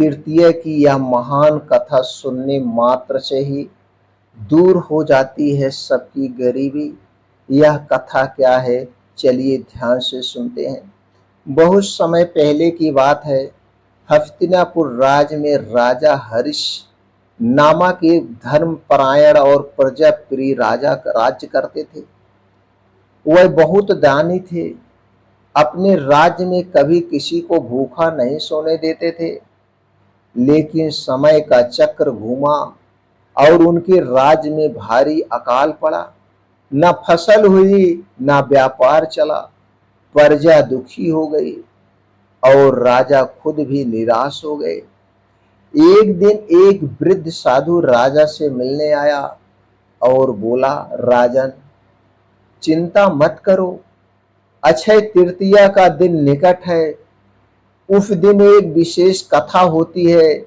तृतीया की यह महान कथा सुनने मात्र से ही दूर हो जाती है सबकी गरीबी। यह कथा क्या है, चलिए ध्यान से सुनते हैं। बहुत समय पहले की बात है। हस्तिनापुर राज में राजा हर्ष नामक एक धर्मपरायण और प्रजाप्रिय राजा राज्य करते थे। वह बहुत दानी थे। अपने राज्य में कभी किसी को भूखा नहीं सोने देते थे। लेकिन समय का चक्र घूमा और उनके राज्य में भारी अकाल पड़ा। न फसल हुई, न व्यापार चला। प्रजा दुखी हो गई और राजा खुद भी निराश हो गए। एक दिन एक वृद्ध साधु राजा से मिलने आया और बोला, राजन, चिंता मत करो, अक्षय तृतीया का दिन निकट है। उस दिन एक विशेष कथा होती है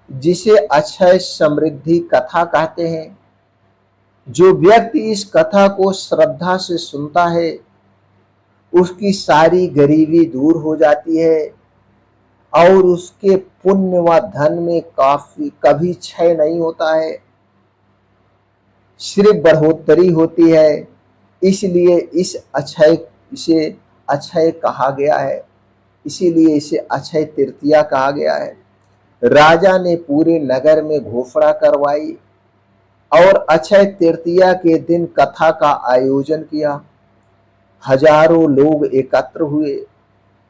जिसे अक्षय समृद्धि कथा कहते हैं। जो व्यक्ति इस कथा को श्रद्धा से सुनता है उसकी सारी गरीबी दूर हो जाती है और उसके पुण्य व धन में कभी क्षय नहीं होता है, सिर्फ बढ़ोतरी होती है। इसलिए इसे अक्षय कहा गया है, इसीलिए इसे अक्षय तृतीया कहा गया है। राजा ने पूरे नगर में घोषणा करवाई और अक्षय तृतीया के दिन कथा का आयोजन किया। हजारों लोग एकत्र हुए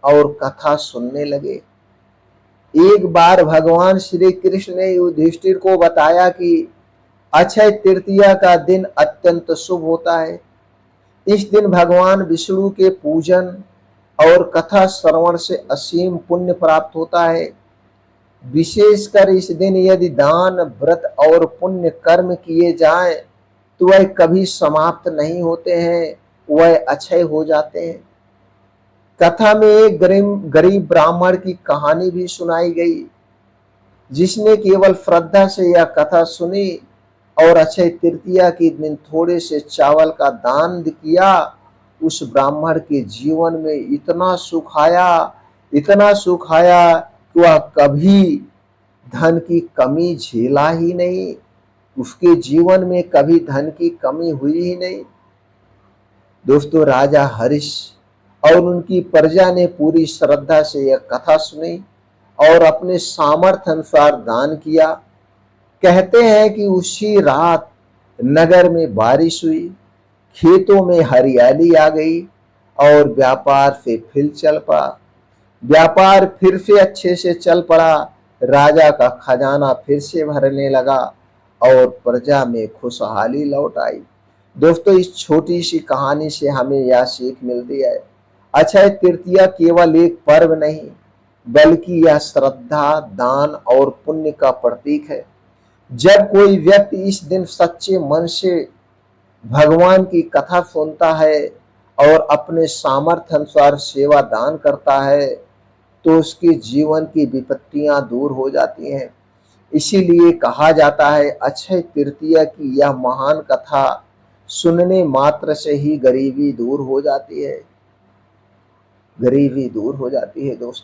और कथा सुनने लगे। एक बार भगवान श्री कृष्ण ने युधिष्ठिर को बताया कि अक्षय तृतीया का दिन अत्यंत शुभ होता है। इस दिन भगवान विष्णु के पूजन और कथा श्रवण से असीम पुण्य प्राप्त होता है। विशेषकर इस दिन यदि दान, व्रत और पुण्य कर्म किए जाएं तो वह कभी समाप्त नहीं होते हैं, वह अक्षय हो जाते हैं। कथा में एक गरीब ब्राह्मण की कहानी भी सुनाई गई, जिसने केवल श्रद्धा से यह कथा सुनी और अक्षय तृतीया के दिन थोड़े से चावल का दान किया। उस ब्राह्मण के जीवन में इतना सुख आया कि वह कभी धन की कमी झेला ही नहीं। उसके जीवन में कभी धन की कमी हुई ही नहीं। दोस्तों, राजा हर्ष और उनकी प्रजा ने पूरी श्रद्धा से यह कथा सुनी और अपने सामर्थ्य अनुसार दान किया। कहते हैं कि उसी रात नगर में बारिश हुई, खेतों में हरियाली आ गई और व्यापार फिर से अच्छे से चल पड़ा। राजा का खजाना फिर से भरने लगा और प्रजा में खुशहाली लौट आई। दोस्तों, इस छोटी सी कहानी से हमें यह सीख मिलती है, अक्षय तृतीया केवल एक पर्व नहीं बल्कि यह श्रद्धा, दान और पुण्य का प्रतीक है। जब कोई व्यक्ति इस दिन सच्चे मन से भगवान की कथा सुनता है और अपने सामर्थ्य अनुसार सेवा दान करता है तो उसके जीवन की विपत्तियां दूर हो जाती हैं। इसीलिए कहा जाता है, अक्षय तृतीया की यह महान कथा सुनने मात्र से ही गरीबी दूर हो जाती है। दोस्तों।